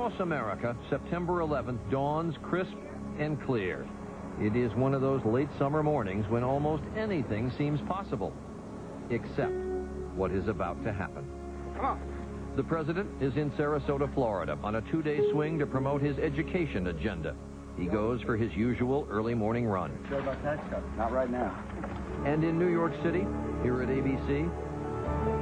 Across America, September 11th dawns crisp and clear. It is one of those late summer mornings when almost anything seems possible, except what is about to happen. Come on. The president is in Sarasota, Florida, on a two-day swing to promote his education agenda. He goes for his usual early morning run. Sure about tax cuts? Not right now. And in New York City, here at ABC.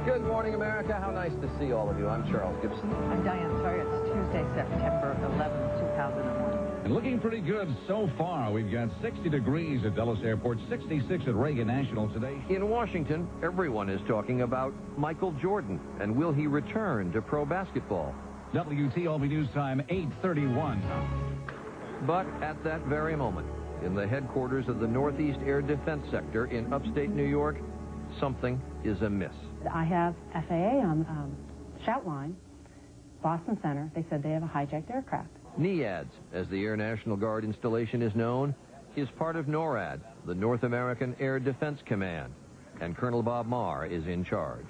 Good morning, America. How nice to see all of you. I'm Charles Gibson. I'm Diane Sawyer. It's Tuesday, September 11th, 2001. And looking pretty good so far. We've got 60 degrees at Dulles Airport, 66 at Reagan National today. In Washington, everyone is talking about Michael Jordan, and will he return to pro basketball? WTOP News Time, 8:31. But at that very moment, in the headquarters of the Northeast Air Defense Sector in upstate New York, something is amiss. I have FAA on shout line, Boston Center. They said they have a hijacked aircraft. NEADS, as the Air National Guard installation is known, is part of NORAD, the North American Air Defense Command, and Colonel Bob Marr is in charge.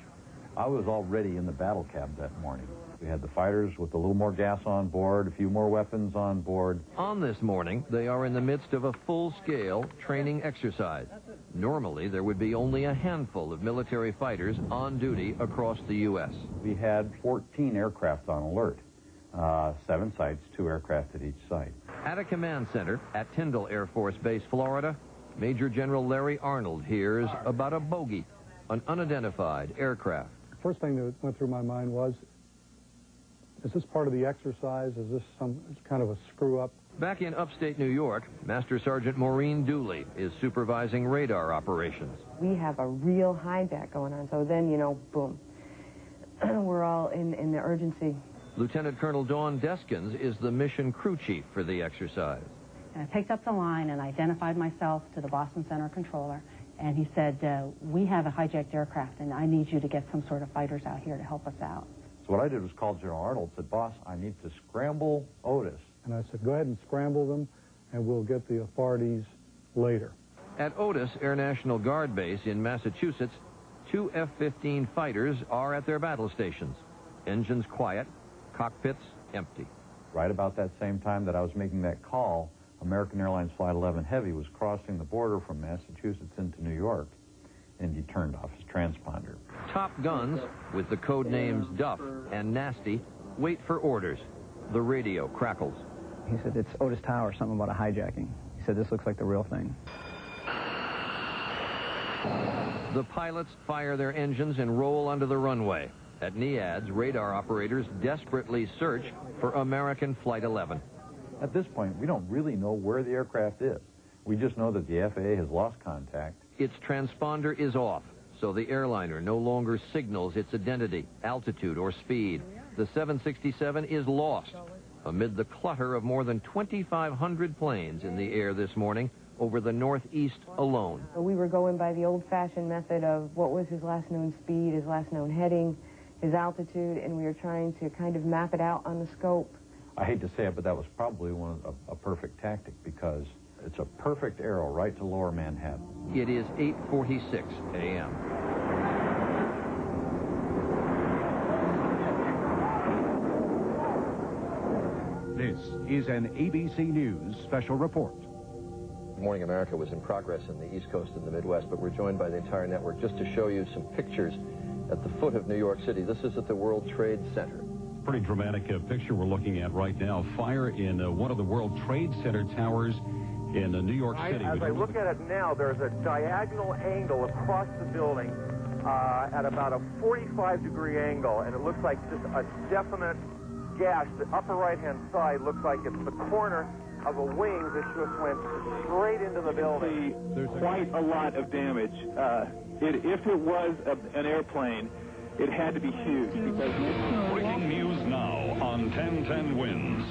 I was already in the battle cab that morning. We had the fighters with a little more gas on board, a few more weapons on board. On this morning, they are in the midst of a full-scale training exercise. Normally, there would be only a handful of military fighters on duty across the U.S. We had 14 aircraft on alert, 7 sites, 2 aircraft at each site. At a command center at Tyndall Air Force Base, Florida, Major General Larry Arnold hears about a bogey, an unidentified aircraft. The first thing that went through my mind was, is this part of the exercise? Is this some kind of a screw-up? Back in upstate New York, Master Sergeant Maureen Dooley is supervising radar operations. We have a real hijack going on, so then, you know, boom. We're all in the urgency. Lieutenant Colonel Dawn Deskins is the mission crew chief for the exercise. And I picked up the line and identified myself to the Boston Center controller, and he said, we have a hijacked aircraft, and I need you to get some sort of fighters out here to help us out. So what I did was call General Arnold and said, boss, I need to scramble Otis. And I said, go ahead and scramble them, and we'll get the authorities later. At Otis Air National Guard Base in Massachusetts, 2 F-15 fighters are at their battle stations. Engines quiet, cockpits empty. Right about that same time that I was making that call, American Airlines Flight 11 Heavy was crossing the border from Massachusetts into New York, and he turned off his transponder. Top guns, with the code names Duff and Nasty, wait for orders. The radio crackles. He said, it's Otis Tower, something about a hijacking. He said, this looks like the real thing. The pilots fire their engines and roll onto the runway. At NEADS, radar operators desperately search for American Flight 11. At this point, we don't really know where the aircraft is. We just know that the FAA has lost contact. Its transponder is off, so the airliner no longer signals its identity, altitude, or speed. The 767 is lost amid the clutter of more than 2,500 planes in the air this morning over the Northeast alone. We were going by the old-fashioned method of what was his last known speed, his last known heading, his altitude, and we were trying to kind of map it out on the scope. I hate to say it, but that was probably a perfect tactic, because it's a perfect arrow right to lower Manhattan. It is 8:46 a.m. This is an ABC News special report. Good Morning America was in progress in the East Coast and the Midwest, but we're joined by the entire network just to show you some pictures at the foot of New York City. This is at the World Trade Center. Pretty dramatic picture we're looking at right now. Fire in one of the World Trade Center towers in New York City. As I look at it now, there's a diagonal angle across the building at about a 45-degree angle, and it looks like just a definite gash. The upper right-hand side looks like it's the corner of a wing that just went straight into the building. There's quite a lot of damage. If it was an airplane, it had to be huge. Breaking news now on 1010 Wins.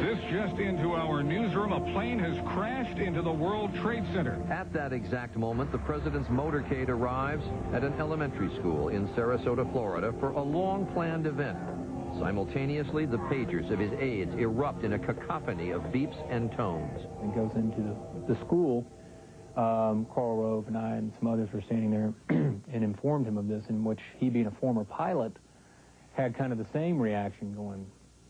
This just into our newsroom. A plane has crashed into the World Trade Center. At that exact moment, the president's motorcade arrives at an elementary school in Sarasota, Florida, for a long-planned event. Simultaneously, the pagers of his aides erupt in a cacophony of beeps and tones. He goes into the school. Carl Rove and I and some others were standing there and informed him of this, in which he, being a former pilot, had kind of the same reaction, going,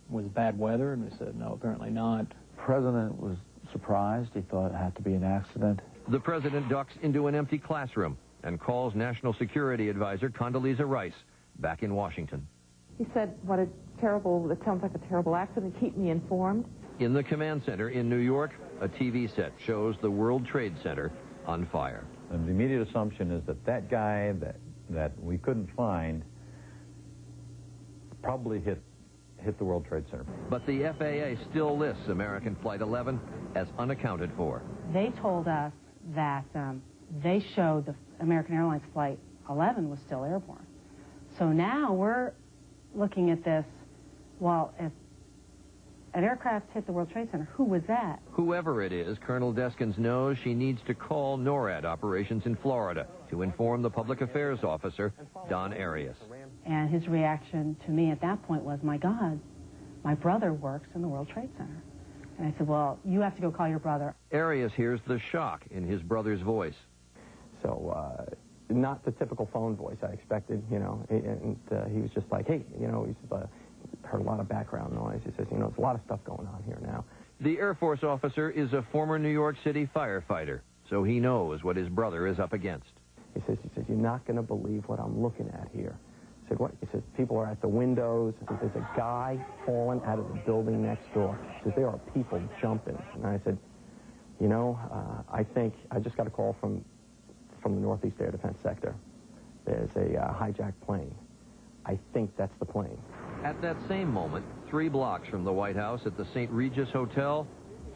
was bad weather? And we said, no, apparently not. The president was surprised. He thought it had to be an accident. The president ducks into an empty classroom and calls National Security Advisor Condoleezza Rice back in Washington. He said, it sounds like a terrible accident. Keep me informed. In the command center in New York, a TV set shows the World Trade Center on fire. And the immediate assumption is that that guy that we couldn't find probably hit the World Trade Center. But the FAA still lists American Flight 11 as unaccounted for. They told us that they showed the American Airlines Flight 11 was still airborne. So now we're looking at this, well, if an aircraft hit the World Trade Center, who was that? Whoever it is, Colonel Deskins knows she needs to call NORAD operations in Florida to inform the public affairs officer, Don Arias. And his reaction to me at that point was, my God, my brother works in the World Trade Center. And I said, well, you have to go call your brother. Arias hears the shock in his brother's voice. So, not the typical phone voice I expected, you know, and he was just like, hey, you know, he's heard a lot of background noise. He says, you know, there's a lot of stuff going on here now. The Air Force officer is a former New York City firefighter, so he knows what his brother is up against. He says, you're not going to believe what I'm looking at here. I said, what? He says, people are at the windows. He says, there's a guy falling out of the building next door. He says, there are people jumping. And I said, you know, I think I just got a call from the Northeast Air Defense Sector. There's a hijacked plane. I think that's the plane. At that same moment, 3 blocks from the White House at the St. Regis Hotel,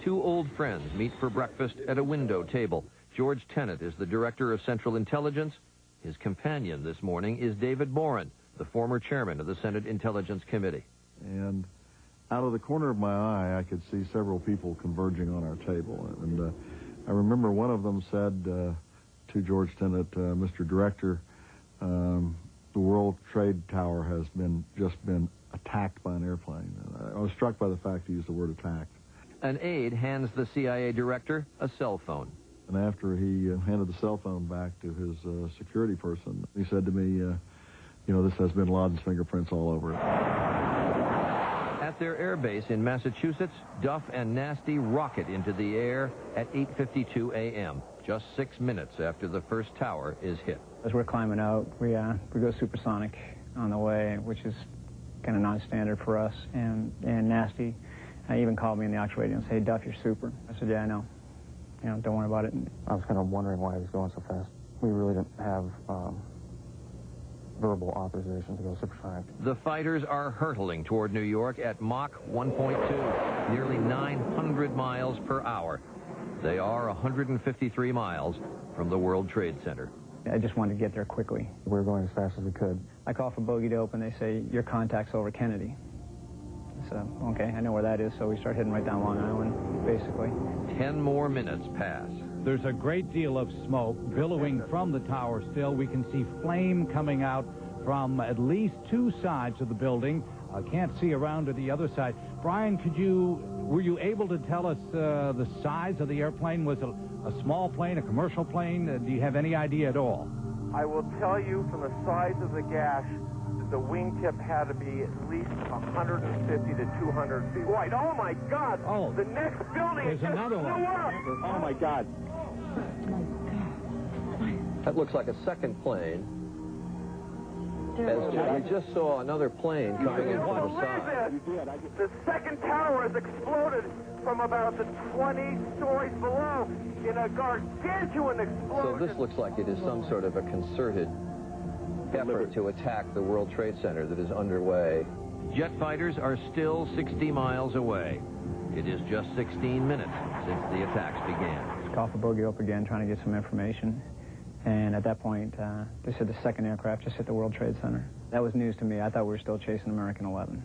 2 old friends meet for breakfast at a window table. George Tenet is the director of Central Intelligence. His companion this morning is David Boren, the former chairman of the Senate Intelligence Committee. And out of the corner of my eye, I could see several people converging on our table. And I remember one of them said to George Tenet, Mr. Director, the World Trade Tower has just been attacked by an airplane. And I was struck by the fact he used the word attacked. An aide hands the CIA director a cell phone. And after he handed the cell phone back to his security person, he said to me, you know, this has bin Laden's fingerprints all over it. At their airbase in Massachusetts, Duff and Nasty rocket into the air at 8:52 a.m., just 6 minutes after the first tower is hit. As we're climbing out, we go supersonic on the way, which is kind of non-standard for us. And Nasty even called me in the aux radio and said, hey, Duff, you're super. I said, yeah, I know. You know, don't worry about it. I was kind of wondering why he was going so fast. We really didn't have verbal authorization to go supersonic. The fighters are hurtling toward New York at Mach 1.2, nearly 900 miles per hour. They are 153 miles from the World Trade Center. I just wanted to get there quickly. We were going as fast as we could. I call for bogey dope, and they say, your contact's over Kennedy. So, okay, I know where that is, so we start heading right down Long Island, basically. 10 more minutes pass. There's a great deal of smoke billowing from the tower still. We can see flame coming out from at least 2 sides of the building. I can't see around to the other side. Brian, were you able to tell us the size of the airplane? Was it a small plane, a commercial plane? Do you have any idea at all? I will tell you from the size of the gash, the wingtip had to be at least 150 to 200 feet wide. Oh, my God! Oh, the next building there's just another blew one. up! Oh, my God. That looks like a second plane. As we just saw another plane coming in from the side. The second tower has exploded from about the 20 stories below in a gargantuan explosion. So this looks like it is some sort of a concerted effort to attack the World Trade Center that is underway. Jet fighters are still 60 miles away. It is just 16 minutes since the attacks began. Call for bogey dope again, trying to get some information. And at that point, they said the second aircraft just hit the World Trade Center. That was news to me. I thought we were still chasing American 11.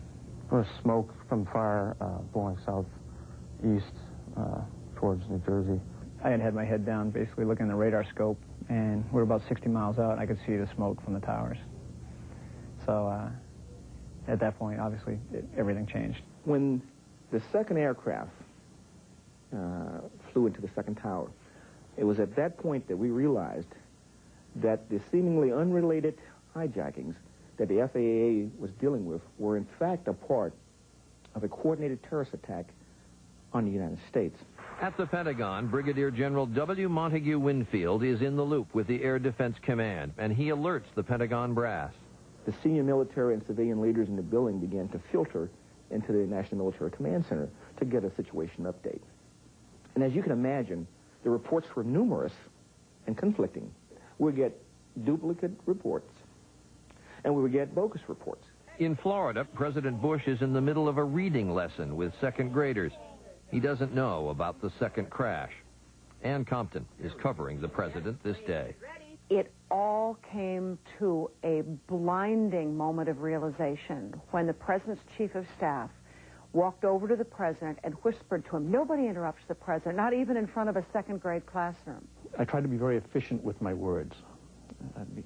There was smoke from fire blowing southeast towards New Jersey. I had my head down, basically looking at the radar scope, and we were about 60 miles out. I could see the smoke from the towers. So at that point, obviously, everything changed. When the second aircraft flew into the second tower, it was at that point that we realized that the seemingly unrelated hijackings that the FAA was dealing with were in fact a part of a coordinated terrorist attack on the United States. At the Pentagon, Brigadier General W. Montague Winfield is in the loop with the Air Defense Command, and he alerts the Pentagon brass. The senior military and civilian leaders in the building began to filter into the National Military Command Center to get a situation update. And as you can imagine, the reports were numerous and conflicting. We would get duplicate reports, and we would get bogus reports. In Florida, President Bush is in the middle of a reading lesson with second graders. He doesn't know about the second crash. Ann Compton is covering the president this day. It all came to a blinding moment of realization when the president's chief of staff walked over to the president and whispered to him, "Nobody interrupts the president, not even in front of a second-grade classroom." I tried to be very efficient with my words.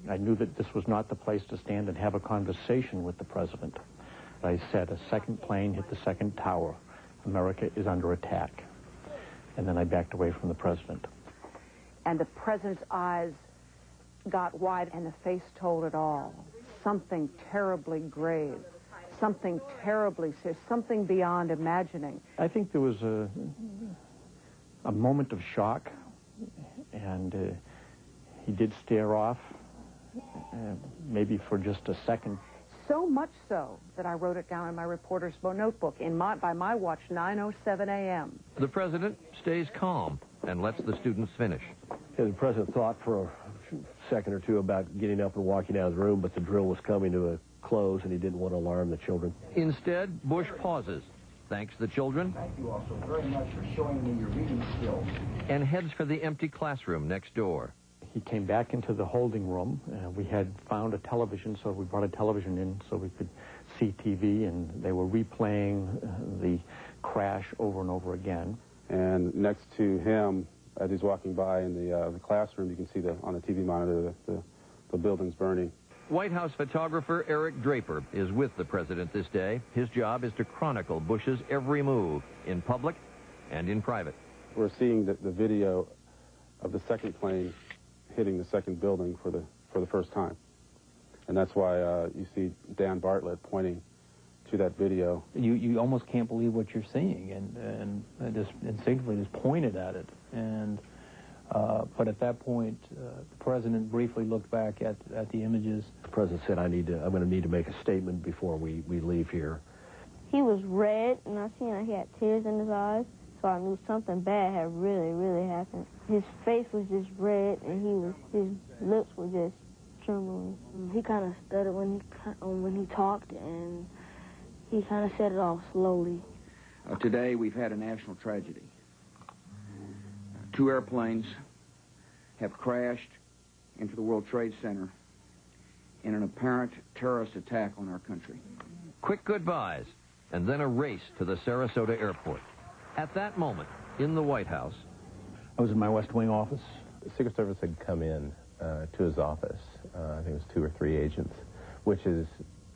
I knew that this was not the place to stand and have a conversation with the president. I said, a second plane hit the second tower. America is under attack. And then I backed away from the president. And the president's eyes got wide, and the face told it all. Something terribly grave, something terribly serious, something beyond imagining. I think there was a moment of shock, and he did stare off, maybe for just a second. So much so that I wrote it down in my reporter's notebook by my watch, 9:07 a.m. The president stays calm and lets the students finish. The president thought for a second or two about getting up and walking out of the room, but the drill was coming to a close, and he didn't want to alarm the children. Instead, Bush pauses, thanks the children, Thank you also very much for showing me your reading skills. and heads for the empty classroom next door. He came back into the holding room. We had found a television, so we brought a television in so we could see TV, and they were replaying the crash over and over again. And next to him, as he's walking by in the classroom, you can see on the TV monitor the building's burning. White House photographer Eric Draper is with the president this day. His job is to chronicle Bush's every move, in public and in private. We're seeing the video of the second plane hitting the second building for the first time. And that's why you see Dan Bartlett pointing to that video. You almost can't believe what you're seeing, and I just instinctively just pointed at it. And but at that point, the president briefly looked back at the images. The president said, I'm going to need to make a statement before we leave here. He was red, and I seen he had tears in his eyes, so I knew something bad had really, really happened. His face was just red, and his lips were just trembling. He kind of stuttered when he talked, and he kind of said it all slowly. Today, we've had a national tragedy. 2 airplanes have crashed into the World Trade Center in an apparent terrorist attack on our country. Quick goodbyes, and then a race to the Sarasota airport. At that moment, in the White House, I was in my West Wing office. The Secret Service had come in to his office. I think it was 2 or 3 agents, which is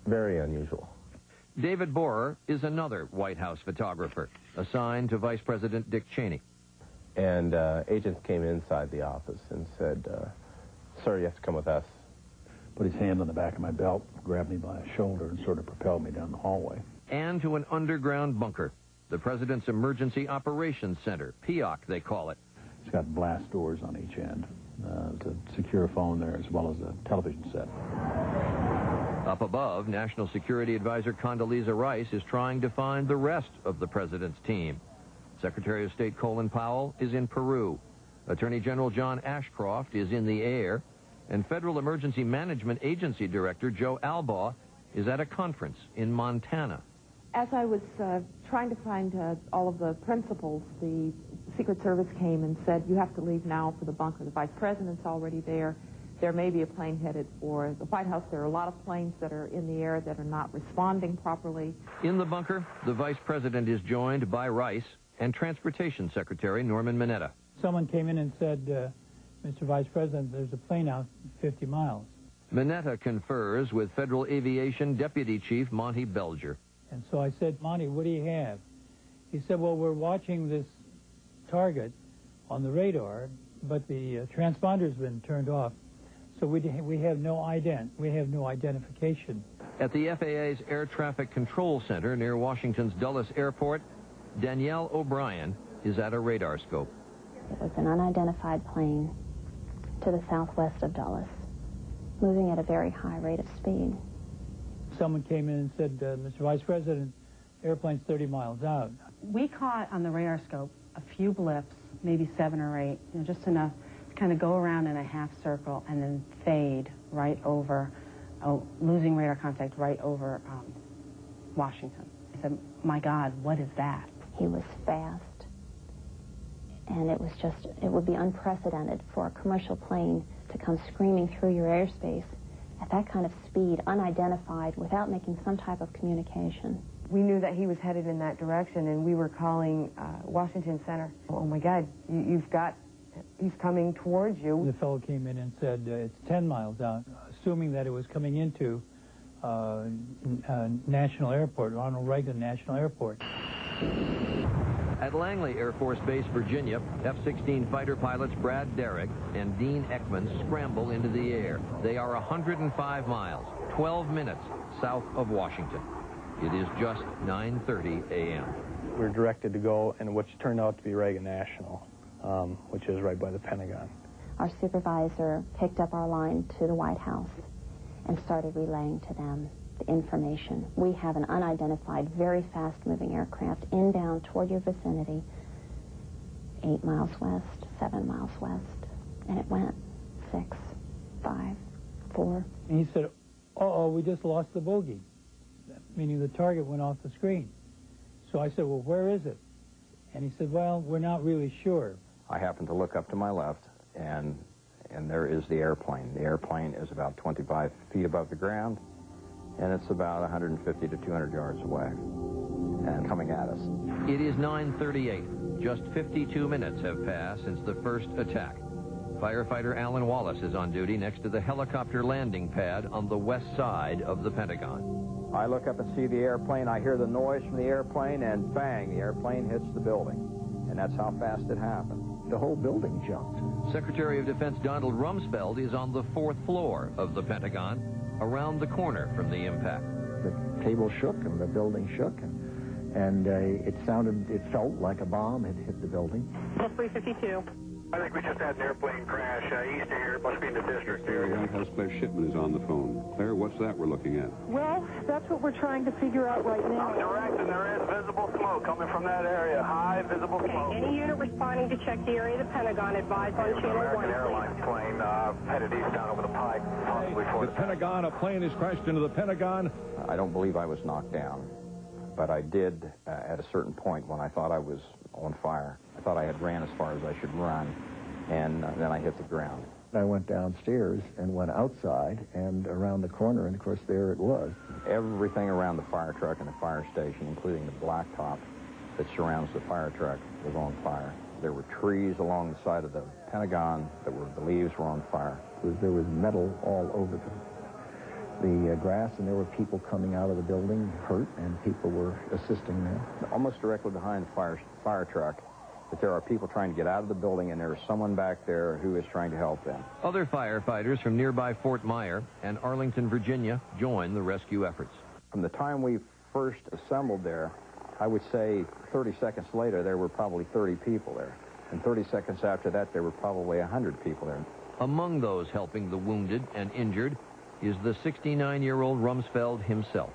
very unusual. David Borer is another White House photographer, assigned to Vice President Dick Cheney. And agents came inside the office and said, sir, you have to come with us. Put his hand on the back of my belt, grabbed me by a shoulder, and sort of propelled me down the hallway. And to an underground bunker, the President's Emergency Operations Center, PEOC they call it. It's got blast doors on each end to secure a phone there, as well as a television set. Up above, National Security Advisor Condoleezza Rice is trying to find the rest of the President's team. Secretary of State Colin Powell is in Peru. Attorney General John Ashcroft is in the air. And Federal Emergency Management Agency Director Joe Albaugh is at a conference in Montana. As I was trying to find all of the principals, the Secret Service came and said, you have to leave now for the bunker. The Vice President's already there. There may be a plane headed for the White House. There are a lot of planes that are in the air that are not responding properly. In the bunker, the Vice President is joined by Rice and Transportation Secretary Norman Mineta. Someone came in and said, Mr. Vice President, there's a plane out 50 miles. Mineta confers with Federal Aviation Deputy Chief Monty Belger. And so I said, Monty, what do you have? He said, well, we're watching this target on the radar, but the transponder's been turned off, so we have no ident. We have no identification. At the FAA's Air Traffic Control Center near Washington's Dulles Airport, Danielle O'Brien is at a radar scope. It was an unidentified plane to the southwest of Dulles, moving at a very high rate of speed. Someone came in and said, Mr. Vice President, airplane's 30 miles out. We caught on the radar scope a few blips, maybe 7 or 8, just enough to kind of go around in a half circle and then fade right over, losing radar contact right over Washington. I said, my God, what is that? He was fast, and it would be unprecedented for a commercial plane to come screaming through your airspace at that kind of speed, unidentified, without making some type of communication. We knew that he was headed in that direction, and we were calling Washington Center. Oh my God, he's coming towards you. The fellow came in and said it's 10 miles out, assuming that it was coming into National Airport, Ronald Reagan National Airport. At Langley Air Force Base, Virginia, F-16 fighter pilots Brad Derrick and Dean Ekman scramble into the air. They are 105 miles, 12 minutes south of Washington. It is just 9:30 a.m. We were directed to go in which turned out to be Reagan National, which is right by the Pentagon. Our supervisor picked up our line to the White House and started relaying to them the information. We have an unidentified, very fast-moving aircraft inbound toward your vicinity, 8 miles west, 7 miles west, and it went 6, 5, 4. And he said, uh-oh, we just lost the bogey, meaning the target went off the screen. So I said, well, where is it? And he said, well, we're not really sure. I happened to look up to my left, and there is the airplane. The airplane is about 25 feet above the ground, and it's about 150 to 200 yards away and coming at us. It is 9:38. Just 52 minutes have passed since the first attack. Firefighter Alan Wallace is on duty next to the helicopter landing pad on the west side of the Pentagon. I look up and see the airplane. I hear the noise from the airplane, and bang, the airplane hits the building. And that's how fast it happened. The whole building jumped. Secretary of Defense Donald Rumsfeld is on the 4th floor of the Pentagon, around the corner from the impact. The table shook and the building shook, and it felt like a bomb had hit the building. 352. I think we just had an airplane crash east of here. It must be in the district area. White House Claire Shipman is on the phone. Claire, what's that we're looking at? Well, that's what we're trying to figure out right now. Direct, and there is visible smoke coming from that area. High visible smoke. Any unit responding to check the area of the Pentagon, advise on channel 1. American Airlines plane headed east down over the pike, possibly for the Pentagon. A plane has crashed into the Pentagon. I don't believe I was knocked down, but I did at a certain point when I thought I was on fire. I thought I had ran as far as I should run, and then I hit the ground. I went downstairs and went outside and around the corner, and of course there it was. Everything around the fire truck and the fire station, including the blacktop that surrounds the fire truck, was on fire. There were trees along the side of the Pentagon the leaves were on fire. There was metal all over the grass, and there were people coming out of the building hurt, and people were assisting them. Almost directly behind the fire truck, that there are people trying to get out of the building, and there is someone back there who is trying to help them. Other firefighters from nearby Fort Myer and Arlington, Virginia, join the rescue efforts. From the time we first assembled there, I would say 30 seconds later, there were probably 30 people there. And 30 seconds after that, there were probably 100 people there. Among those helping the wounded and injured is the 69-year-old Rumsfeld himself.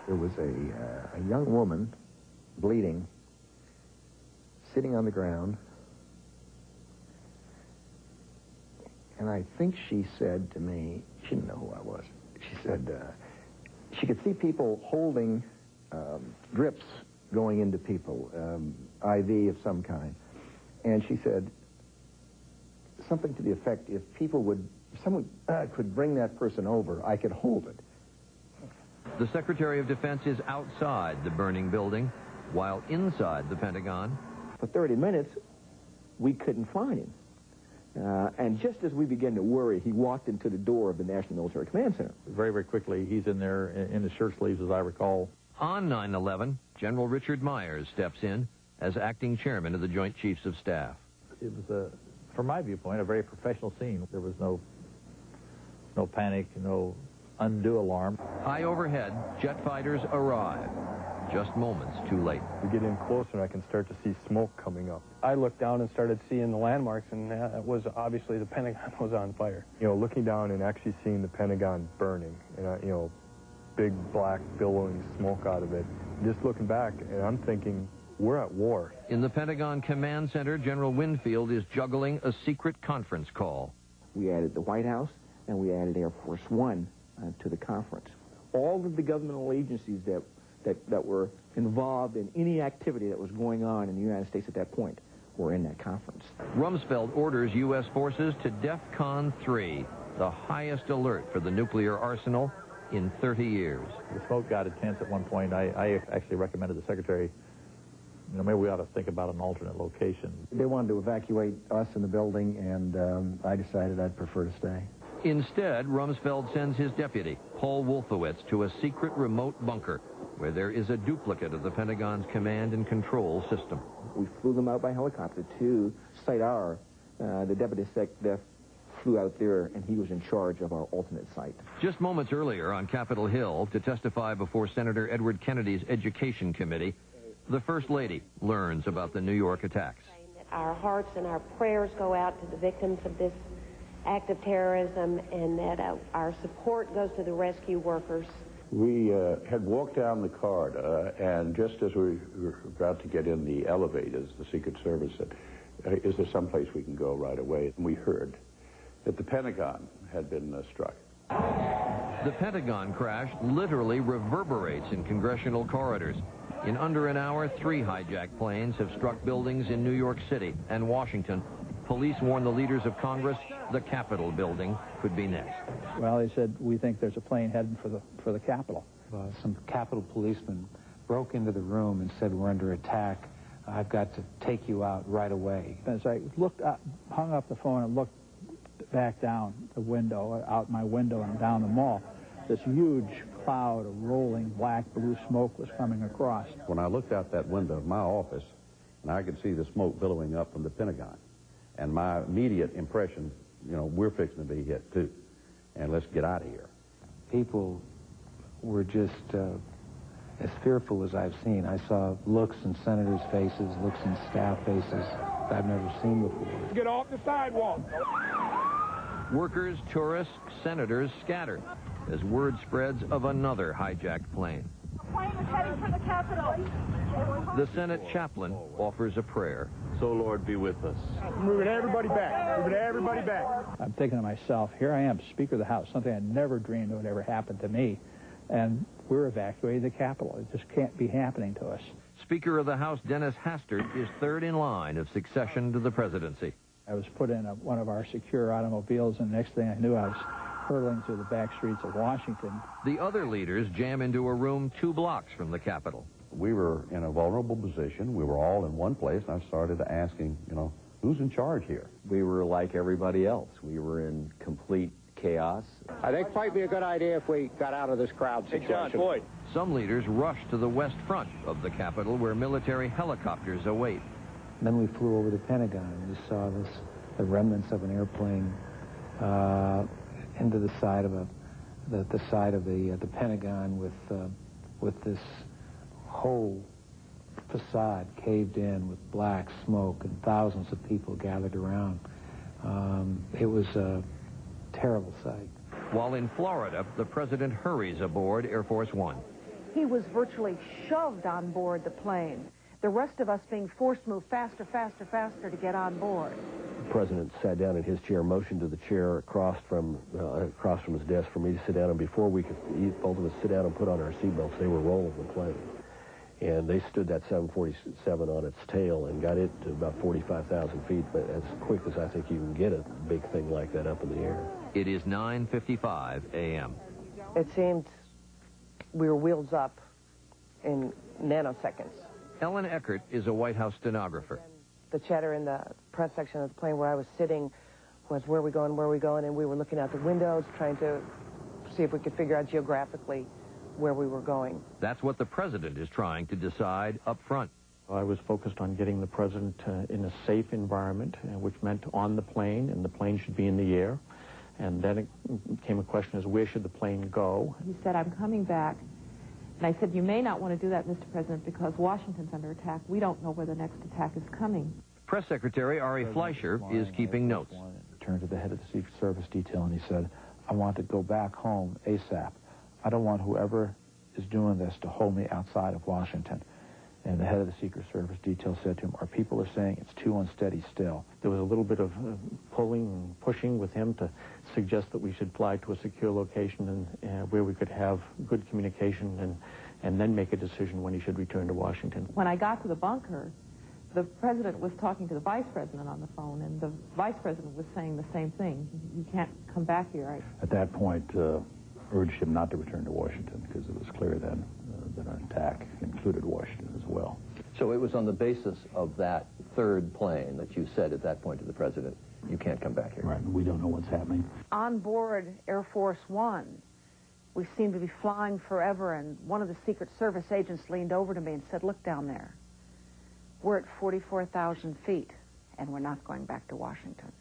There was a young woman bleeding, sitting on the ground, and I think she said to me, she didn't know who I was, she said she could see people holding drips going into people, IV of some kind, and she said something to the effect, if someone could bring that person over, I could hold it. The Secretary of Defense is outside the burning building, while inside the Pentagon, for 30 minutes, we couldn't find him. And just as we began to worry, he walked into the door of the National Military Command Center. Very, very quickly, he's in there in his shirt sleeves, as I recall. On 9/11, General Richard Myers steps in as acting chairman of the Joint Chiefs of Staff. It was, from my viewpoint, a very professional scene. There was no panic, no undo alarm. High overhead, jet fighters arrive. Just moments too late. We get in closer and I can start to see smoke coming up. I looked down and started seeing the landmarks, and it was obviously the Pentagon was on fire. You know, looking down and actually seeing the Pentagon burning, and you know, big black billowing smoke out of it. Just looking back, and I'm thinking, we're at war. In the Pentagon Command Center, General Winfield is juggling a secret conference call. We added the White House, and we added Air Force One to the conference. All of the governmental agencies that were involved in any activity that was going on in the United States at that point were in that conference. Rumsfeld orders U.S. forces to DEFCON 3, the highest alert for the nuclear arsenal in 30 years. The smoke got intense at one point. I actually recommended the Secretary, you know, maybe we ought to think about an alternate location. They wanted to evacuate us in the building, and I decided I'd prefer to stay. Instead, Rumsfeld sends his deputy, Paul Wolfowitz, to a secret remote bunker where there is a duplicate of the Pentagon's command and control system. We flew them out by helicopter to Site R. The deputy SecDef flew out there, and he was in charge of our alternate site. Just moments earlier on Capitol Hill, to testify before Senator Edward Kennedy's Education Committee, the First Lady learns about the New York attacks. Our hearts and our prayers go out to the victims of this act of terrorism, and that our support goes to the rescue workers. We had walked down the corridor, and just as we were about to get in the elevators, the Secret Service said, is there someplace we can go right away? And we heard that the Pentagon had been struck. The Pentagon crash literally reverberates in congressional corridors. In under an hour, 3 hijacked planes have struck buildings in New York City and Washington. Police warn the leaders of Congress the Capitol building could be next. Well, they said, we think there's a plane heading for the Capitol. Some Capitol policemen broke into the room and said, we're under attack. I've got to take you out right away. As I looked up, hung up the phone and looked back down the window, out my window and down the mall, this huge cloud of rolling black-blue smoke was coming across. When I looked out that window of my office, and I could see the smoke billowing up from the Pentagon, and my immediate impression, you know, we're fixing to be hit too, and let's get out of here. People were just as fearful as I've seen. I saw looks in senators' faces, looks in staff faces that I've never seen before. Get off the sidewalk. Workers, tourists, senators scattered as word spreads of another hijacked plane. The plane is heading for the Capitol. The Senate chaplain offers a prayer. So, Lord, be with us. Moving everybody back. Moving everybody back. I'm thinking to myself, here I am, Speaker of the House, something I never dreamed would ever happen to me. And we're evacuating the Capitol. It just can't be happening to us. Speaker of the House Dennis Hastert is third in line of succession to the presidency. I was put in one of our secure automobiles, and the next thing I knew, I was hurtling through the back streets of Washington. The other leaders jam into a room 2 blocks from the Capitol. We were in a vulnerable position. We were all in one place, and I started asking, you know, who's in charge here? We were like everybody else. We were in complete chaos. I think it might be a good idea if we got out of this crowd situation. Hey, John Boyd. Some leaders rush to the west front of the Capitol, where military helicopters await. Then we flew over the Pentagon, and we saw the remnants of an airplane into the side of the Pentagon with this whole facade caved in with black smoke and thousands of people gathered around. It was a terrible sight. While in Florida, the president hurries aboard Air Force One. He was virtually shoved on board the plane. The rest of us being forced to move faster, faster, faster to get on board. The president sat down in his chair, motioned to the chair across from his desk for me to sit down, and before we could both of us sit down and put on our seatbelts, they were rolling the plane. And they stood that 747 on its tail and got it to about 45,000 feet, but as quick as I think you can get a big thing like that up in the air. It is 9:55 a.m. It seemed we were wheels up in nanoseconds. Ellen Eckert is a White House stenographer. The chatter in the press section of the plane where I was sitting was, where are we going, and we were looking out the windows trying to see if we could figure out geographically where we were going. That's what the president is trying to decide up front. I was focused on getting the president in a safe environment, which meant on the plane, and the plane should be in the air. And then it became a question as where should the plane go? He said, I'm coming back. And I said, you may not want to do that, Mr. President, because Washington's under attack. We don't know where the next attack is coming. Press Secretary Ari Fleischer is keeping notes. Turned to the head of the Secret Service detail and he said, I want to go back home ASAP. I don't want whoever is doing this to hold me outside of Washington. And the head of the Secret Service detail said to him, our people are saying it's too unsteady still. There was a little bit of pulling and pushing with him to suggest that we should fly to a secure location and where we could have good communication and then make a decision when he should return to Washington. When I got to the bunker, the president was talking to the vice president on the phone, and the vice president was saying the same thing. You can't come back here. At that point, urged him not to return to Washington because it was clear then that an attack included Washington as well. So it was on the basis of that third plane that you said at that point to the president, you can't come back here. Right, and we don't know what's happening. On board Air Force One, we seemed to be flying forever, and one of the Secret Service agents leaned over to me and said, look down there. We're at 44,000 feet, and we're not going back to Washington.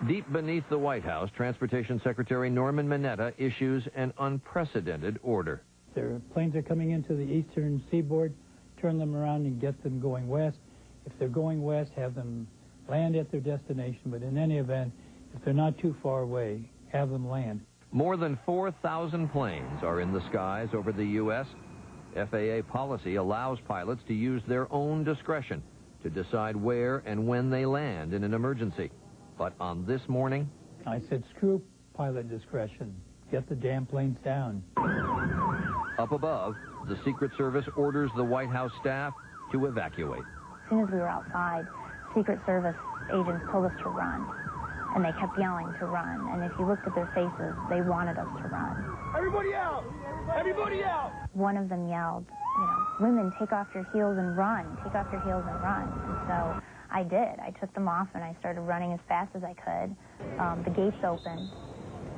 Deep beneath the White House, Transportation Secretary Norman Mineta issues an unprecedented order. Their planes are coming into the eastern seaboard, turn them around and get them going west. If they're going west, have them land at their destination, but in any event, if they're not too far away, have them land. More than 4,000 planes are in the skies over the U.S. FAA policy allows pilots to use their own discretion to decide where and when they land in an emergency. But on this morning, I said, screw pilot discretion. Get the damn planes down. Up above, the Secret Service orders the White House staff to evacuate. As soon as we were outside, Secret Service agents told us to run. And they kept yelling to run. And if you looked at their faces, they wanted us to run. Everybody out! Everybody out! One of them yelled, you know, women, take off your heels and run. Take off your heels and run. And so I did. I took them off and I started running as fast as I could. The gates opened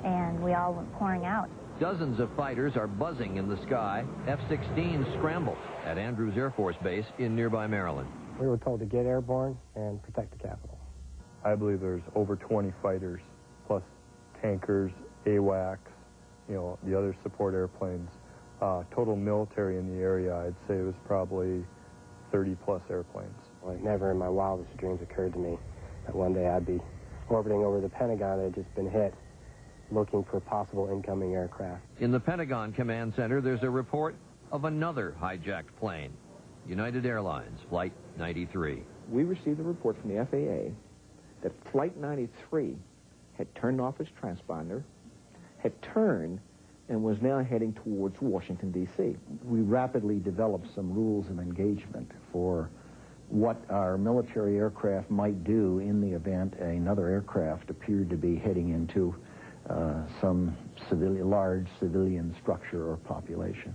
and we all went pouring out. Dozens of fighters are buzzing in the sky. F-16s scramble at Andrews Air Force Base in nearby Maryland. We were told to get airborne and protect the Capitol. I believe there's over 20 fighters, plus tankers, AWACS, you know, the other support airplanes. Total military in the area, I'd say it was probably 30-plus airplanes. Well, it never in my wildest dreams occurred to me that one day I'd be orbiting over the Pentagon that had just been hit, looking for possible incoming aircraft. In the Pentagon Command Center, there's a report of another hijacked plane, United Airlines Flight 93. We received a report from the FAA that Flight 93 had turned off its transponder, had turned, and was now heading towards Washington, D.C. We rapidly developed some rules of engagement for what our military aircraft might do in the event another aircraft appeared to be heading into some large civilian structure or population.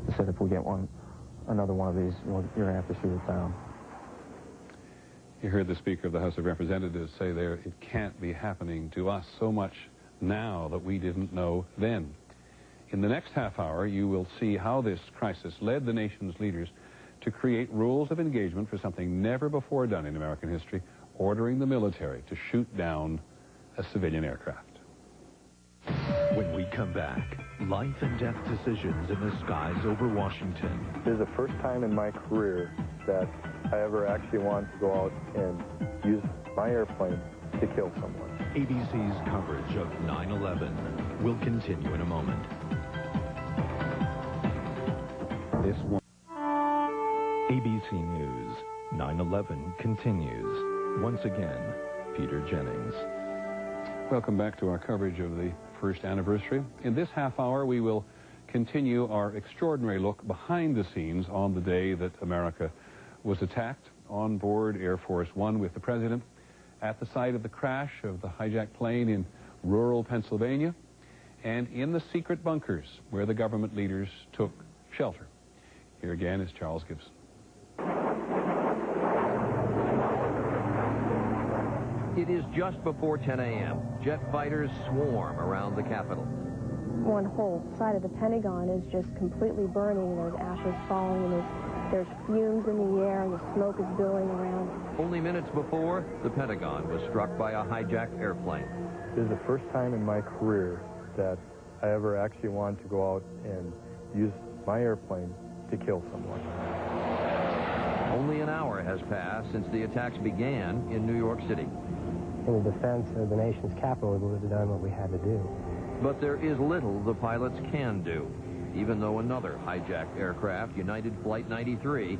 They said if we get another one of these, you're going to have to shoot it down. You heard the Speaker of the House of Representatives say there, it can't be happening to us so much now that we didn't know then. In the next half hour, you will see how this crisis led the nation's leaders to create rules of engagement for something never before done in American history, ordering the military to shoot down a civilian aircraft. When we come back, life and death decisions in the skies over Washington. This is the first time in my career that I ever actually wanted to go out and use my airplane to kill someone. ABC's coverage of 9/11 will continue in a moment. This one. ABC News, 9/11 continues. Once again, Peter Jennings. Welcome back to our coverage of the first anniversary. In this half hour, we will continue our extraordinary look behind the scenes on the day that America was attacked on board Air Force One with the President at the site of the crash of the hijacked plane in rural Pennsylvania and in the secret bunkers where the government leaders took shelter. Here again is Charles Gibson. It is just before 10 a.m. Jet fighters swarm around the Capitol. One whole side of the Pentagon is just completely burning. There's ashes falling, and there's fumes in the air, and the smoke is billowing around. Only minutes before, the Pentagon was struck by a hijacked airplane. This is the first time in my career that I ever actually wanted to go out and use my airplane to kill someone. Only an hour has passed since the attacks began in New York City. In the defense of the nation's capital, we would have done what we had to do. But there is little the pilots can do, even though another hijacked aircraft, United Flight 93,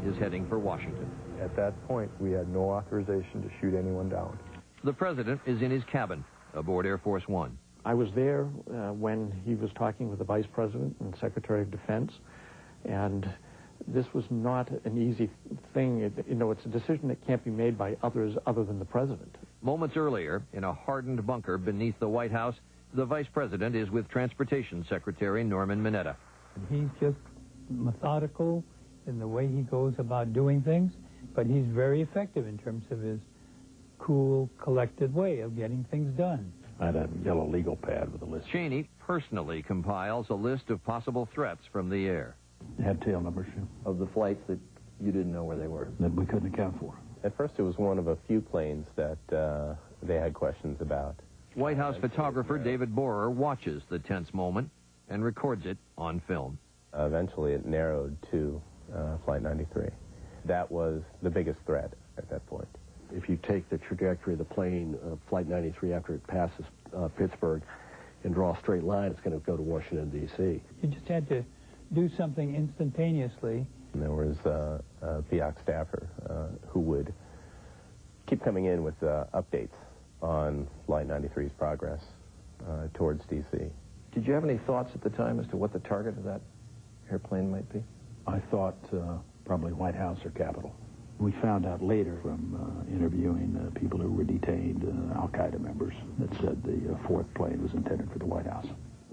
is heading for Washington. At that point, we had no authorization to shoot anyone down. The president is in his cabin aboard Air Force One. I was there when he was talking with the Vice President and Secretary of Defense, and this was not an easy thing. It's a decision that can't be made by others other than the President. Moments earlier, in a hardened bunker beneath the White House, the Vice President is with Transportation Secretary Norman Mineta. He's just methodical in the way he goes about doing things, but he's very effective in terms of his cool, collected way of getting things done. I had a yellow legal pad with a list. Cheney personally compiles a list of possible threats from the air. Had tail numbers of the flights that you didn't know where they were. That we couldn't account for. At first, it was one of a few planes that they had questions about. White House photographer David Borer watches the tense moment and records it on film. Eventually, it narrowed to Flight 93. That was the biggest threat at that point. If you take the trajectory of the plane, Flight 93, after it passes Pittsburgh, and draw a straight line, it's going to go to Washington, D.C. You just had to do something instantaneously. And there was a PIOC staffer who would keep coming in with updates on Flight 93's progress towards D.C. Did you have any thoughts at the time as to what the target of that airplane might be? I thought probably White House or Capitol. We found out later from interviewing people who were detained, al-Qaeda members, that said the fourth plane was intended for the White House.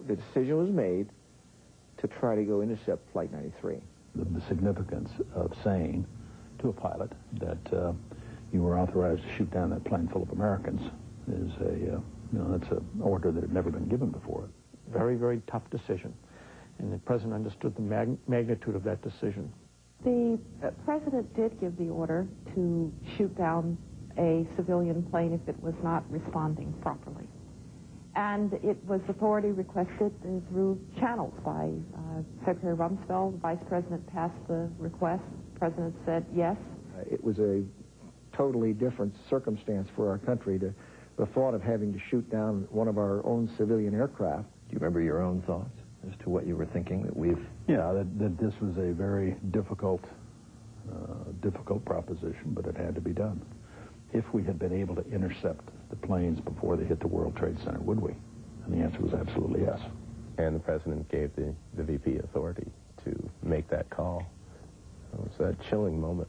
The decision was made to try to go intercept Flight 93. The significance of saying to a pilot that you were authorized to shoot down that plane full of Americans is that's an order that had never been given before. Very, very tough decision. And the President understood the magnitude of that decision. The President did give the order to shoot down a civilian plane if it was not responding properly. And it was authority requested through channels by Secretary Rumsfeld. The Vice President passed the request. The President said yes. It was a totally different circumstance for our country. The thought of having to shoot down one of our own civilian aircraft. Do you remember your own thoughts as to what you were thinking that we've... Yeah, that this was a very difficult proposition, but it had to be done. If we had been able to intercept the planes before they hit the World Trade Center, would we? And the answer was absolutely yes. And the President gave the VP authority to make that call. It was a chilling moment.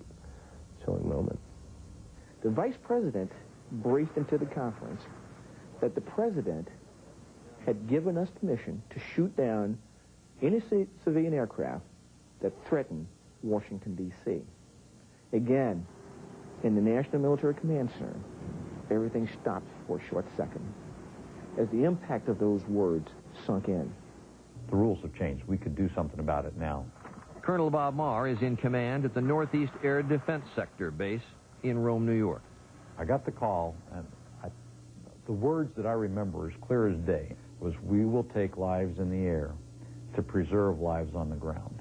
The Vice President briefed into the conference that the President had given us permission to shoot down any civilian aircraft that threatened Washington, D.C. Again, in the National Military Command Center, everything stopped for a short second as the impact of those words sunk in. The rules have changed. We could do something about it now. Colonel Bob Marr is in command at the Northeast Air Defense Sector base in Rome, New York. I got the call, and the words that I remember as clear as day was, "We will take lives in the air to preserve lives on the ground."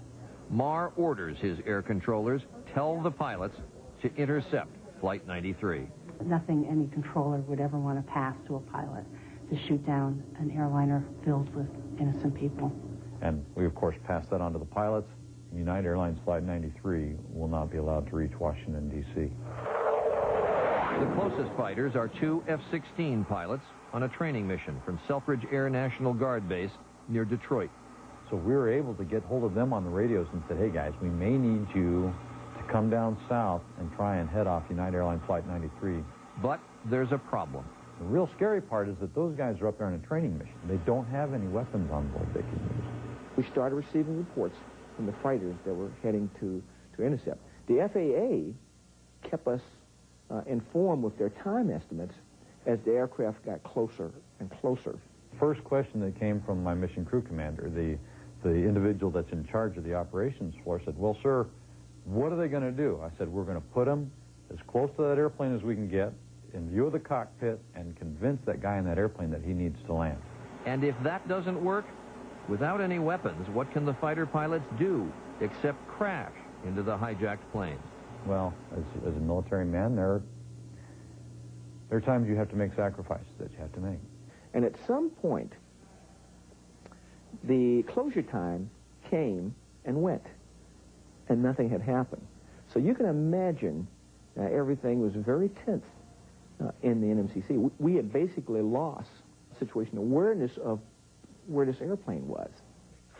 Marr orders his air controllers tell the pilots to intercept Flight 93. Nothing any controller would ever want to pass to a pilot, to shoot down an airliner filled with innocent people. And we, of course, passed that on to the pilots. United Airlines Flight 93 will not be allowed to reach Washington, D.C. The closest fighters are two F-16 pilots on a training mission from Selfridge Air National Guard Base near Detroit. So we were able to get hold of them on the radios and said, "Hey, guys, we may need you to come down south and try and head off United Airlines Flight 93. But there's a problem. The real scary part is that those guys are up there on a training mission. They don't have any weapons on board they can use. We started receiving reports from the fighters that were heading to intercept. The FAA kept us informed with their time estimates as the aircraft got closer and closer. First question that came from my mission crew commander, the individual that's in charge of the operations floor, said, "Well, sir, what are they going to do?" I said, "We're going to put them as close to that airplane as we can get. in view of the cockpit and convince that guy in that airplane that he needs to land. And if that doesn't work, without any weapons, what can the fighter pilots do except crash into the hijacked plane? Well, as a military man, there are times you have to make sacrifices that you have to make. And at some point, the closure time came and went, and nothing had happened. So you can imagine everything was very tense in the NMCC. We had basically lost situation awareness of where this airplane was.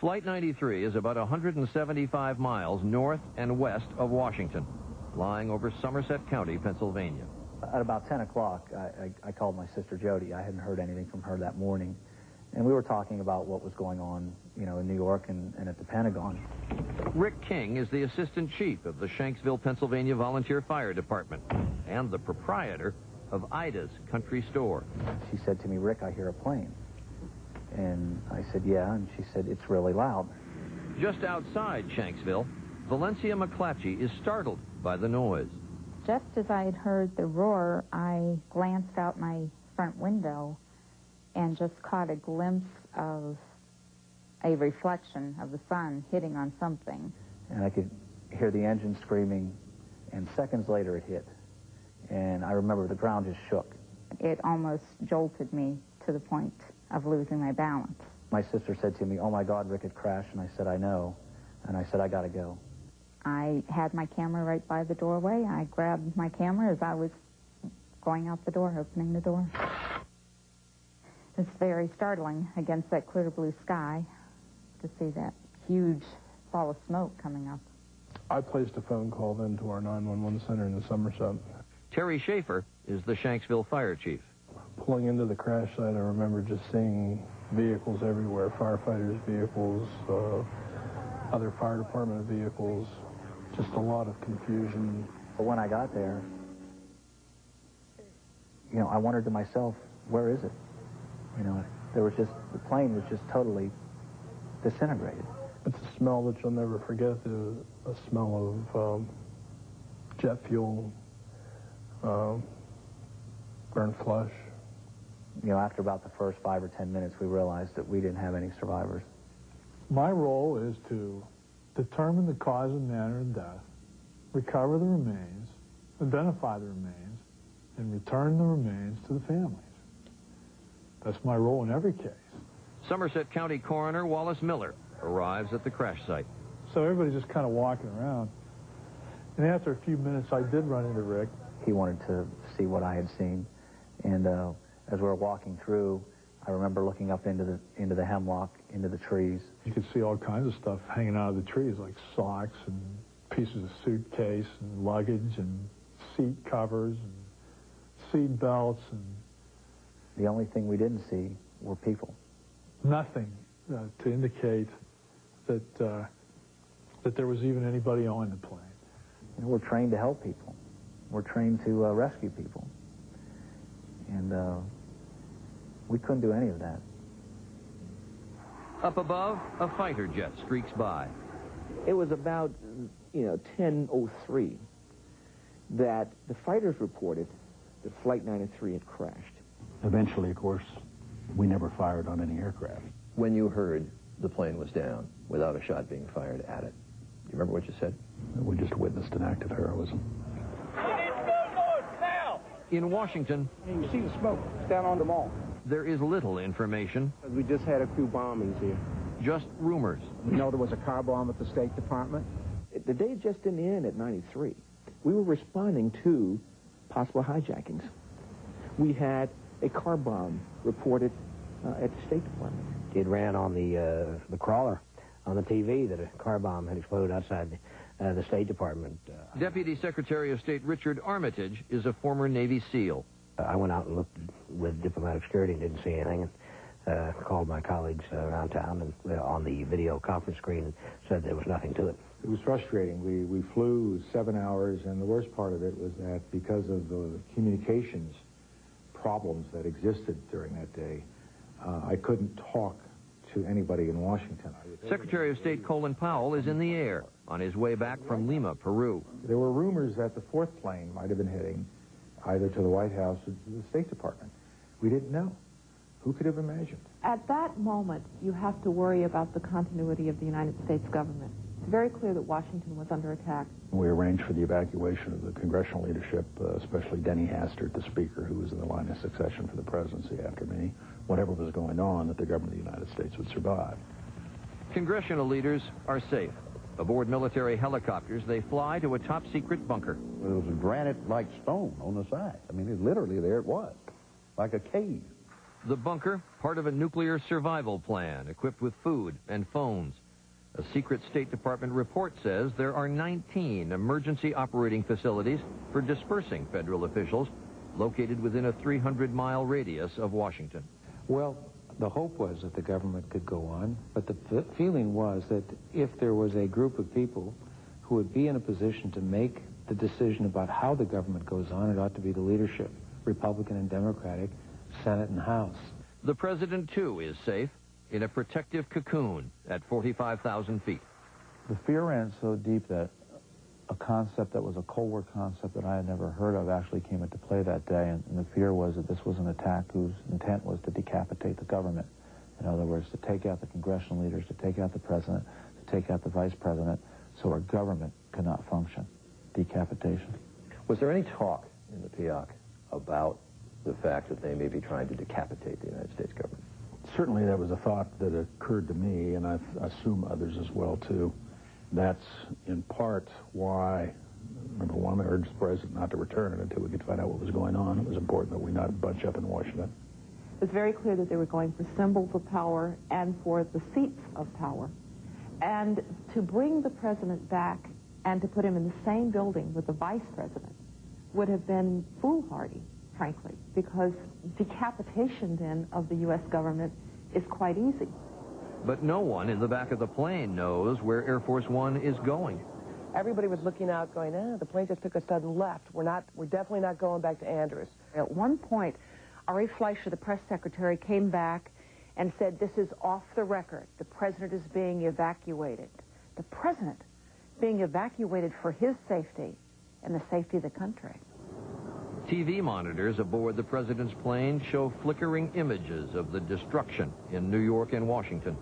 Flight 93 is about 175 miles north and west of Washington, lying over Somerset County, Pennsylvania. At about 10 o'clock, I called my sister Jody. I hadn't heard anything from her that morning. And we were talking about what was going on, you know, in New York and at the Pentagon. Rick King is the assistant chief of the Shanksville, Pennsylvania Volunteer Fire Department and the proprietor of Ida's Country Store. She said to me, Rick, I hear a plane. And I said, yeah, and she said, it's really loud. Just outside Shanksville, Valencia McClatchy is startled by the noise. Just as I had heard the roar, I glanced out my front window and just caught a glimpse of a reflection of the sun hitting on something. And I could hear the engine screaming, and seconds later it hit. And I remember the ground just shook. It almost jolted me to the point of losing my balance. My sister said to me, oh my God, Rick had crashed, and I said, I know. And I said, I gotta go. I had my camera right by the doorway. I grabbed my camera as I was going out the door, opening the door. It's very startling against that clear blue sky to see that huge ball of smoke coming up. I placed a phone call then to our 911 center in the Somerset. Terry Schaefer is the Shanksville fire chief. Pulling into the crash site, I remember just seeing vehicles everywhere, firefighters' vehicles, other fire department vehicles, just a lot of confusion. But when I got there, you know, I wondered to myself, where is it? You know, there was just, the plane was just totally disintegrated. It's a smell that you'll never forget, a smell of jet fuel, burnt flesh. You know, after about the first 5 or 10 minutes, we realized that we didn't have any survivors. My role is to determine the cause and manner of death, recover the remains, identify the remains, and return the remains to the families. That's my role in every case. Somerset County Coroner Wallace Miller arrives at the crash site. So everybody's just kind of walking around. And after a few minutes, I did run into Rick. He wanted to see what I had seen. And as we were walking through, I remember looking up into the hemlock, into the trees. You could see all kinds of stuff hanging out of the trees, like socks and pieces of suitcase and luggage and seat covers and seat belts. And the only thing we didn't see were people. Nothing to indicate that that there was even anybody on the plane. You know, we're trained to help people. We're trained to rescue people. And we couldn't do any of that. Up above, a fighter jet streaks by. It was about, 10:03 that the fighters reported that Flight 93 had crashed. Eventually, of course, we never fired on any aircraft. When you heard the plane was down without a shot being fired at it, do you remember what you said? We just witnessed an act of heroism. In Washington, you can see the smoke. It's down on the mall. There is little information. We just had a few bombings here. Just rumors. We know there was a car bomb at the State Department. The day just didn't end at 93. We were responding to possible hijackings. We had a car bomb reported at the State Department. It ran on the crawler on the TV that a car bomb had exploded outside the State Department. Deputy Secretary of State Richard Armitage is a former Navy SEAL. I went out and looked with diplomatic security and didn't see anything, and called my colleagues around town and on the video conference screen and said there was nothing to it. It was frustrating. We flew 7 hours, and the worst part of it was that because of the communications problems that existed during that day, I couldn't talk to anybody in Washington. Secretary of State Colin Powell is in the air on his way back from Lima, Peru. There were rumors that the fourth plane might have been hitting. either to the White House or to the State Department. We didn't know. Who could have imagined? At that moment, you have to worry about the continuity of the United States government. It's very clear that Washington was under attack. We arranged for the evacuation of the congressional leadership, especially Denny Hastert, the Speaker, who was in the line of succession for the presidency after me. Whatever was going on, that the government of the United States would survive. Congressional leaders are safe. Aboard military helicopters, they fly to a top-secret bunker. There was a granite-like stone on the side. I mean, literally there it was, like a cave. The bunker, part of a nuclear survival plan, equipped with food and phones. A secret State Department report says there are 19 emergency operating facilities for dispersing federal officials located within a 300-mile radius of Washington. Well, the hope was that the government could go on, but the feeling was that if there was a group of people who would be in a position to make the decision about how the government goes on, it ought to be the leadership, Republican and Democratic, Senate and House. The president, too, is safe in a protective cocoon at 45,000 feet. The fear ran so deep that a concept that was a Cold War concept that I had never heard of actually came into play that day, and the fear was that this was an attack whose intent was to decapitate the government. In other words, to take out the congressional leaders, to take out the president, to take out the vice president, so our government could not function. Decapitation. Was there any talk in the PIAC about the fact that they may be trying to decapitate the United States government? Certainly that was a thought that occurred to me, and I assume others as well, too. That's in part why, number one, I urged the president not to return until we could find out what was going on. It was important that we not bunch up in Washington. It was very clear that they were going for symbols of power and for the seats of power. And to bring the president back and to put him in the same building with the vice president would have been foolhardy, frankly, because decapitation then of the U.S. government is quite easy. But no one in the back of the plane knows where Air Force One is going. Everybody was looking out going, the plane just took a sudden left. We're definitely not going back to Andrews. At one point, Ari Fleischer, the press secretary, came back and said, this is off the record. The president is being evacuated. The president being evacuated for his safety and the safety of the country. TV monitors aboard the president's plane show flickering images of the destruction in New York and Washington.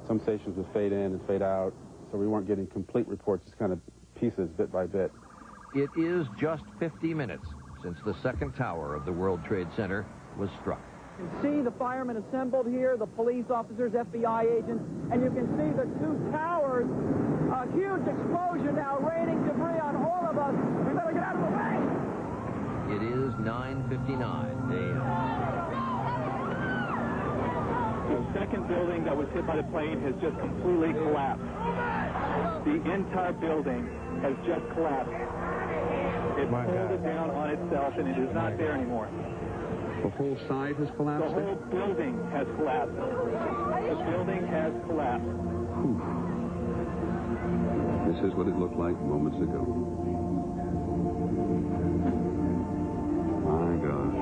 Some stations would fade in and fade out, so we weren't getting complete reports, just kind of pieces, bit by bit. It is just 50 minutes since the second tower of the World Trade Center was struck. You can see the firemen assembled here, the police officers, FBI agents, and you can see the two towers. A huge explosion now raining debris on all of us. We better get out of the way. It is 9:59 a.m. The second building that was hit by the plane has just completely collapsed. The entire building has just collapsed. It folded down on itself, and it is not there anymore. The whole side has collapsed? The whole building has collapsed. The building has collapsed. Whew. This is what it looked like moments ago. My God.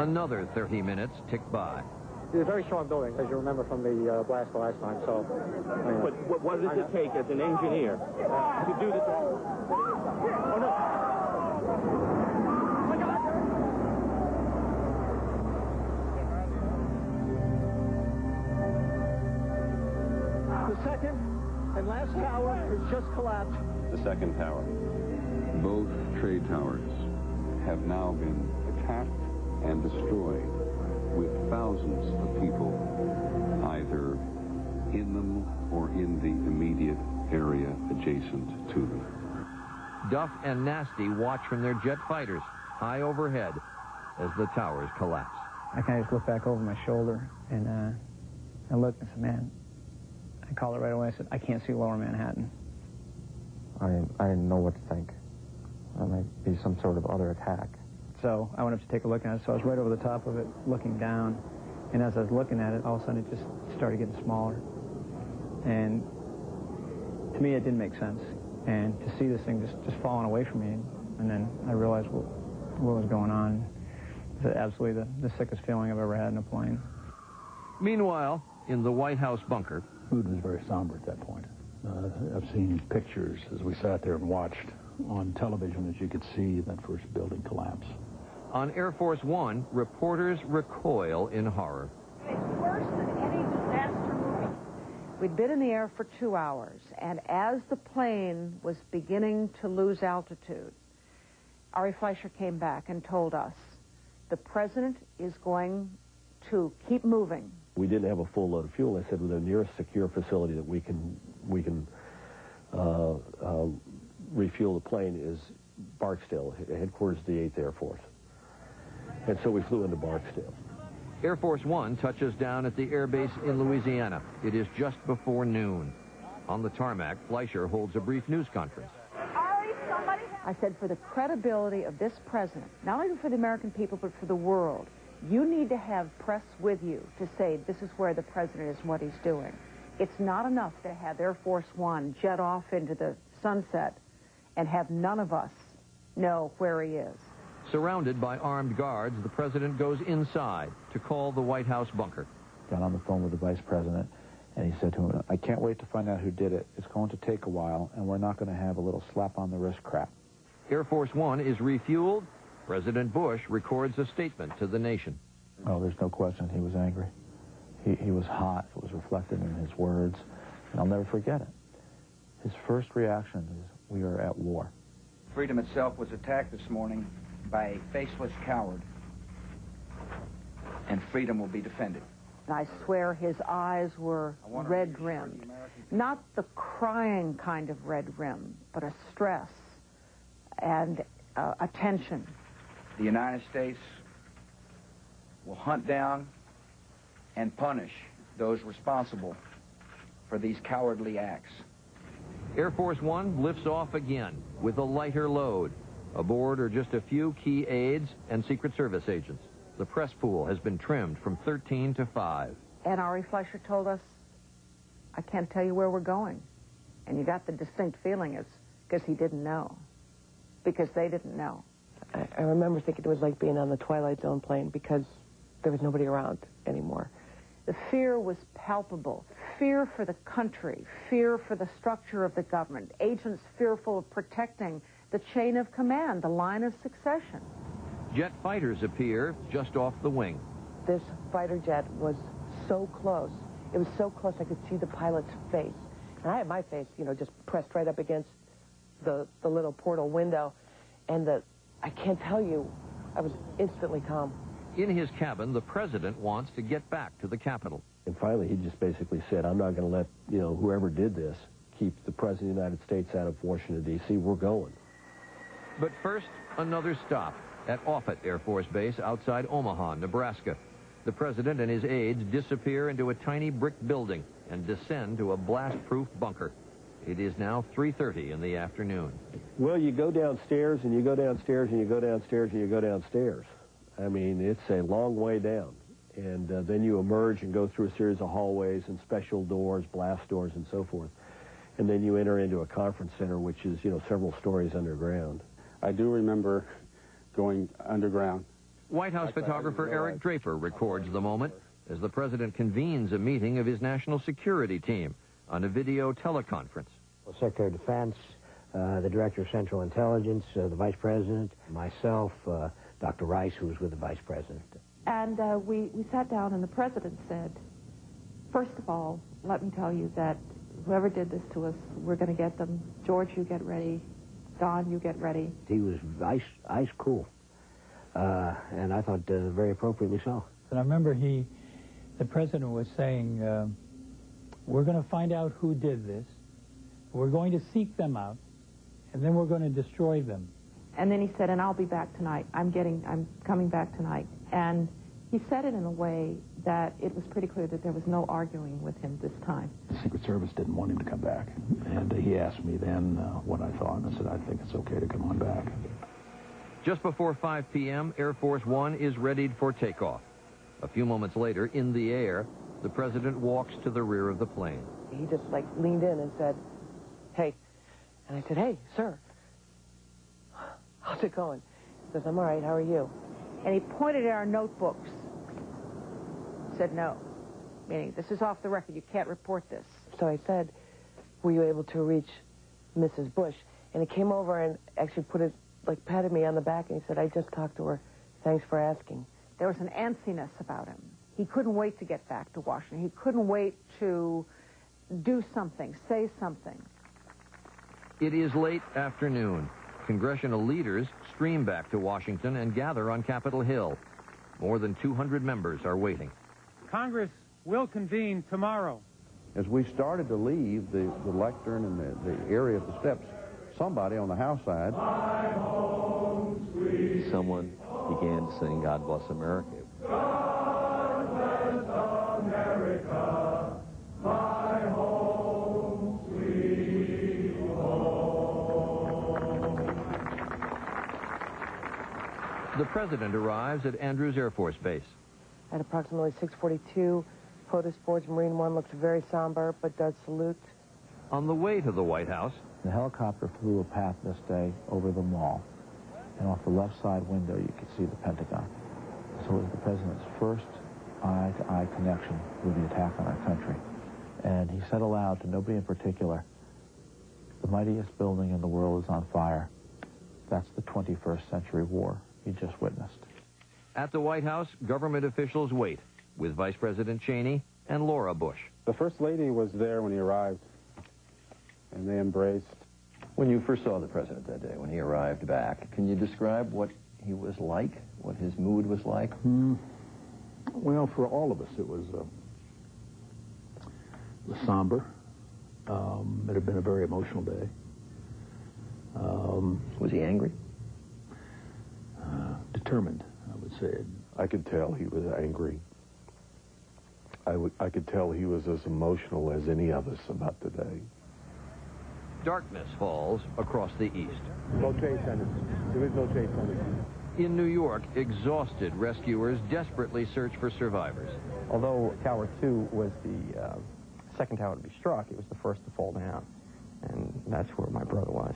Another 30 minutes ticked by. It's a very strong building, as you remember from the blast the last time, so... But what does it take as an engineer to do this? Oh, no. The second and last tower has just collapsed. The second tower. Both trade towers have now been attacked and destroyed, with thousands of people either in them or in the immediate area adjacent to them. Duff and Nasty watch from their jet fighters high overhead as the towers collapse. I kind of just looked back over my shoulder, and I looked and said, man, I called it right away. I said, I can't see Lower Manhattan. I didn't know what to think. That might be some sort of other attack. So I went up to take a look at it. So I was right over the top of it, looking down. And as I was looking at it, all of a sudden it just started getting smaller. And to me, it didn't make sense. And to see this thing just falling away from me, and then I realized what was going on. It was absolutely the sickest feeling I've ever had in a plane. Meanwhile, in the White House bunker, mood was very somber at that point. I've seen pictures as we sat there and watched on television, as you could see, that first building collapse. On Air Force One, reporters recoil in horror. It's worse than any disaster movie. We'd been in the air for 2 hours, and as the plane was beginning to lose altitude, Ari Fleischer came back and told us, the president is going to keep moving. We didn't have a full load of fuel. I said, well, the nearest secure facility that we can refuel the plane is Barksdale, headquarters of the 8th Air Force. And so we flew into Barksdale. Air Force One touches down at the air base in Louisiana. It is just before noon. On the tarmac, Fleischer holds a brief news conference. I said, for the credibility of this president, not only for the American people, but for the world, you need to have press with you to say this is where the president is and what he's doing. It's not enough to have Air Force One jet off into the sunset and have none of us know where he is. Surrounded by armed guards, the president goes inside to call the White House bunker. Got on the phone with the vice president, and he said to him, I can't wait to find out who did it. It's going to take a while, and we're not going to have a little slap on the wrist crap. Air Force One is refueled. President Bush records a statement to the nation. Oh, there's no question he was angry. He was hot. It was reflected in his words, and I'll never forget it. His first reaction is, we are at war. Freedom itself was attacked this morning by a faceless coward, and freedom will be defended. And I swear his eyes were red-rimmed. Not the crying kind of red rim, but a stress and a tension. The United States will hunt down and punish those responsible for these cowardly acts. Air Force One lifts off again with a lighter load. Aboard are just a few key aides and Secret Service agents. The press pool has been trimmed from 13 to 5. And Ari Fleischer told us, I can't tell you where we're going. And you got the distinct feeling it's because he didn't know. Because they didn't know. I remember thinking it was like being on the Twilight Zone plane because there was nobody around anymore. The fear was palpable. Fear for the country, fear for the structure of the government, agents fearful of protecting the chain of command, the line of succession. Jet fighters appear just off the wing. This fighter jet was so close. It was so close I could see the pilot's face. And I had my face, you know, just pressed right up against the little portal window. And I can't tell you, I was instantly calm. In his cabin, the president wants to get back to the Capitol. And finally, he just basically said, I'm not going to let, whoever did this keep the President of the United States out of Washington, D.C. We're going. But first, another stop at Offutt Air Force Base outside Omaha, Nebraska. The president and his aides disappear into a tiny brick building and descend to a blast-proof bunker. It is now 3:30 in the afternoon. Well, you go downstairs, and you go downstairs, and you go downstairs, and you go downstairs. I mean, it's a long way down. And then you emerge and go through a series of hallways and special doors, blast doors, and so forth. And then you enter into a conference center, which is, several stories underground. I do remember going underground. White House photographer Eric Draper records the moment as the president convenes a meeting of his national security team on a video teleconference. Well, Secretary of Defense, the Director of Central Intelligence, the Vice President, myself, Dr. Rice, who was with the Vice President. And we sat down, and the president said, first of all, let me tell you that whoever did this to us, we're going to get them. George, you get ready. Don, you get ready. He was ice cool, and I thought very appropriately so. And I remember the president was saying, we're going to find out who did this, we're going to seek them out, and then we're going to destroy them. And then he said, and I'll be back tonight. I'm coming back tonight. And he said it in a way that it was pretty clear that there was no arguing with him this time. The Secret Service didn't want him to come back. And he asked me then what I thought, and I said, I think it's okay to come on back. Just before 5 p.m., Air Force One is readied for takeoff. A few moments later, in the air, the president walks to the rear of the plane. He just, leaned in and said, hey. And I said, hey, sir. How's it going? He says, I'm all right, how are you? And he pointed at our notebooks. Said no. Meaning, this is off the record, you can't report this. So I said, were you able to reach Mrs. Bush? And he came over and actually patted me on the back, and he said, "I just talked to her. Thanks for asking." There was an antsiness about him. He couldn't wait to get back to Washington. He couldn't wait to do something, say something. It is late afternoon. Congressional leaders stream back to Washington and gather on Capitol Hill. More than 200 members are waiting. Congress will convene tomorrow. As we started to leave the lectern and the area of the steps, somebody on the House side, someone began to sing God Bless America. God bless America, my home, sweet home. The president arrives at Andrews Air Force Base. At approximately 6:42, POTUS Board's Marine One looks very somber, but does salute. On the way to the White House, the helicopter flew a path this day over the mall, and off the left side window you could see the Pentagon. So it was the president's first eye-to-eye connection with the attack on our country. And he said aloud to nobody in particular, "The mightiest building in the world is on fire. That's the 21st century war you just witnessed." At the White House, government officials wait, with Vice President Cheney and Laura Bush. the First Lady was there when he arrived, and they embraced. When you first saw the president that day, when he arrived back, can you describe what he was like, what his mood was like? Well, for all of us, it was somber. It had been a very emotional day. Was he angry? Determined, I would say. I could tell he was angry. I could tell he was as emotional as any of us about the day. Darkness falls across the east. No trade centers. There is no trade centers. In New York, exhausted rescuers desperately search for survivors. Although Tower 2 was the second tower to be struck, it was the first to fall down. And that's where my brother was.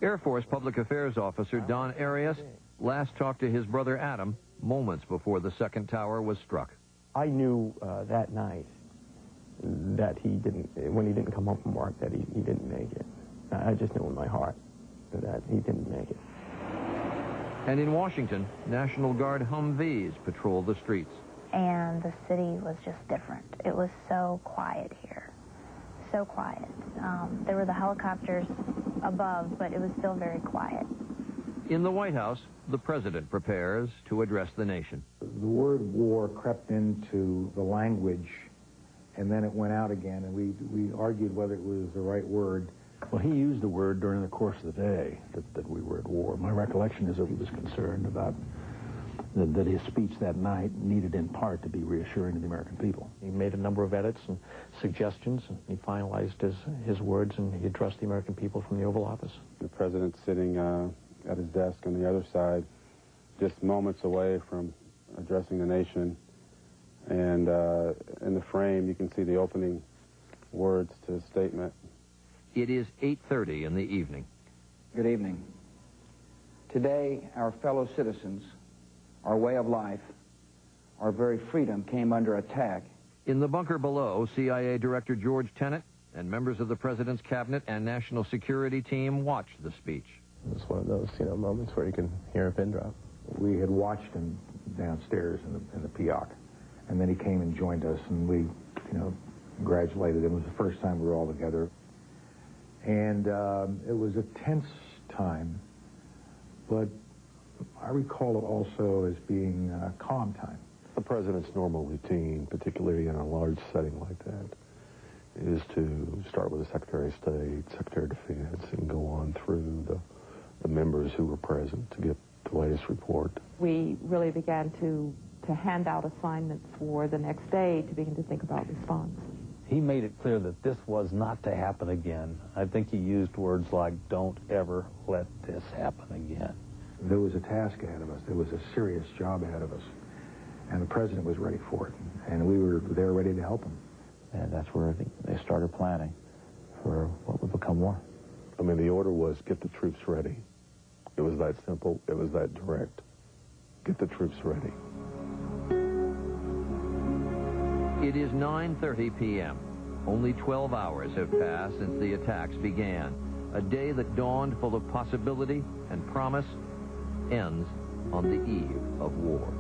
Air Force Public Affairs Officer Don Arias last talked to his brother Adam moments before the second tower was struck. I knew that night that when he didn't come home from work, that he didn't make it. I just knew in my heart that he didn't make it. And in Washington, National Guard Humvees patrol the streets. And the city was just different. It was so quiet here. So quiet. There were the helicopters above, but it was still very quiet. In the White House, the president prepares to address the nation. The word war crept into the language, and then it went out again, and we argued whether it was the right word. Well, he used the word during the course of the day that we were at war. My recollection is that he was concerned about that his speech that night needed in part to be reassuring to the American people. He made a number of edits and suggestions, and he finalized his words, and he addressed the American people from the Oval Office. The president's sitting at his desk on the other side, just moments away from addressing the nation. And in the frame, you can see the opening words to his statement. It is 8:30 in the evening. Good evening. Today, our fellow citizens, our way of life, our very freedom came under attack. In the bunker below, CIA Director George Tenet and members of the president's cabinet and national security team watched the speech. It's one of those, moments where you can hear a pin drop. We had watched him downstairs in the PIAC, and then he came and joined us, and we, congratulated him. It was the first time we were all together. And it was a tense time, but I recall it also as being a calm time. The president's normal routine, particularly in a large setting like that, is to start with the Secretary of State, Secretary of Defense, and go on through the members who were present to get the latest report. We really began to hand out assignments for the next day to begin to think about response. He made it clear that this was not to happen again. I think he used words like, "Don't ever let this happen again." There was a task ahead of us. There was a serious job ahead of us. And the president was ready for it. And we were there ready to help him. And that's where they started planning for what would become war. The order was get the troops ready. It was that simple. It was that direct. Get the troops ready. It is 9:30 p.m. Only 12 hours have passed since the attacks began. A day that dawned full of possibility and promise ends on the eve of war.